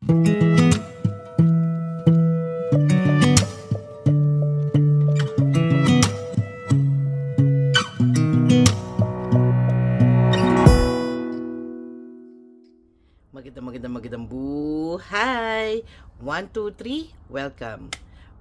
Magandang buhay! 1, 2, 3, welcome!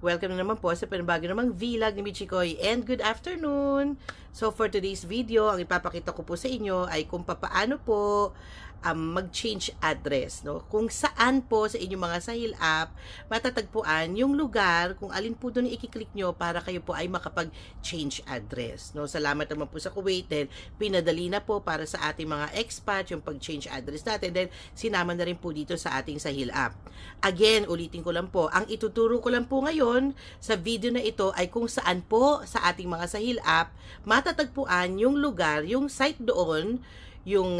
Welcome na naman po sa panabago namang vlog ni Michikoy, and good afternoon! So for today's video, ang ipapakita ko po sa inyo ay kung paano po mag-change address, no? Kung saan po sa inyong mga Sahil app matatagpuan yung lugar kung alin po doon i-click nyo para kayo po ay makapag-change address, no? Salamat naman po sa Kuwait, then pinadali na po para sa ating mga expat yung pag-change address natin, then sinama na rin po dito sa ating Sahil app. Again, ulitin ko lang po, ang ituturo ko lang po ngayon sa video na ito ay kung saan po sa ating mga Sahil app matatagpuan yung lugar, yung site doon, yung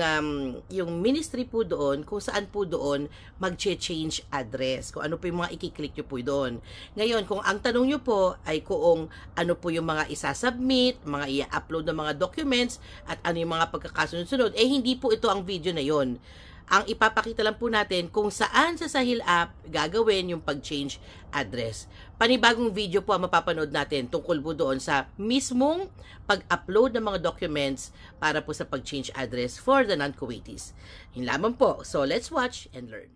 ministry po doon, kung saan po doon mag-change address, kung ano po yung mga i-click nyo po doon. Ngayon, kung ang tanong nyo po ay kung ano po yung mga isa-submit, mga i-upload ng mga documents, at ano yung mga pagkakasunod-sunod, hindi po ito ang video na yon. Ang ipapakita lang po natin kung saan sa Sahil app gagawin yung pag-change address. Panibagong video po ang mapapanood natin tungkol po doon sa mismong pag-upload ng mga documents para po sa pag-change address for the non-Kuwaitis. Yun lamang po. So, let's watch and learn.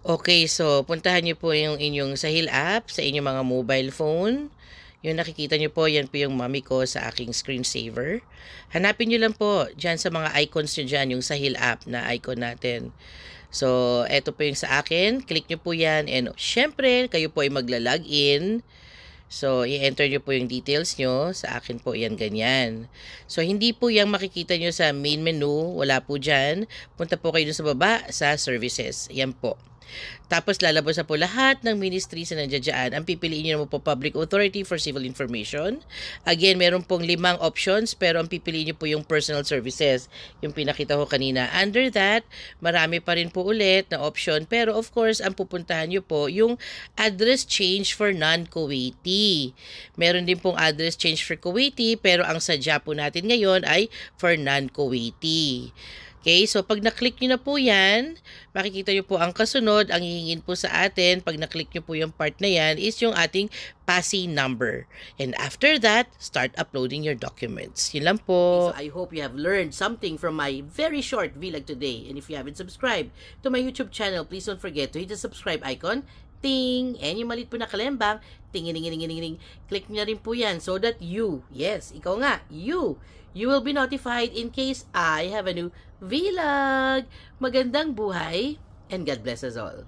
Okay, so puntahan niyo po yung inyong Sahil app sa inyong mga mobile phone. Yung nakikita nyo po, yan po yung mami ko sa aking screensaver. Hanapin nyo lang po dyan sa mga icons nyo dyan, yung Sahil app na icon natin. So, eto po yung sa akin. Click nyo po yan. And syempre, kayo po ay magla-login. So, i-enter nyo po yung details nyo. Sa akin po, yan ganyan. So, hindi po yung makikita nyo sa main menu. Wala po dyan. Punta po kayo dun sa baba sa services. Yan po. Tapos lalabas na po lahat ng ministries na nandiyan dyan. Ang pipiliin nyo naman po Public Authority for Civil Information. Again, meron pong 5 options, pero ang pipiliin nyo po yung Personal Services, yung pinakita ko kanina. Under that, marami pa rin po ulit na option, pero of course, ang pupuntahan nyo po yung Address Change for Non-Kuwaiti. Meron din pong Address Change for Kuwaiti, pero ang sadya po natin ngayon ay for Non-Kuwaiti. Okay, so pag na-click nyo na po yan, makikita nyo po ang kasunod, ang hihingin po sa atin, pag na-click nyo po yung part na yan, is yung ating PASI number. And after that, start uploading your documents. Yun lang po. So I hope you have learned something from my very short vlog today. And if you haven't subscribed to my YouTube channel, please don't forget to hit the subscribe icon. Ting! And yung malit po na kalembang, ting-ing-ing-ing-ing-ing. Click nyo rin po yan so that you, yes, ikaw nga, you will be notified in case I have a new vlog. Magandang buhay and God bless us all.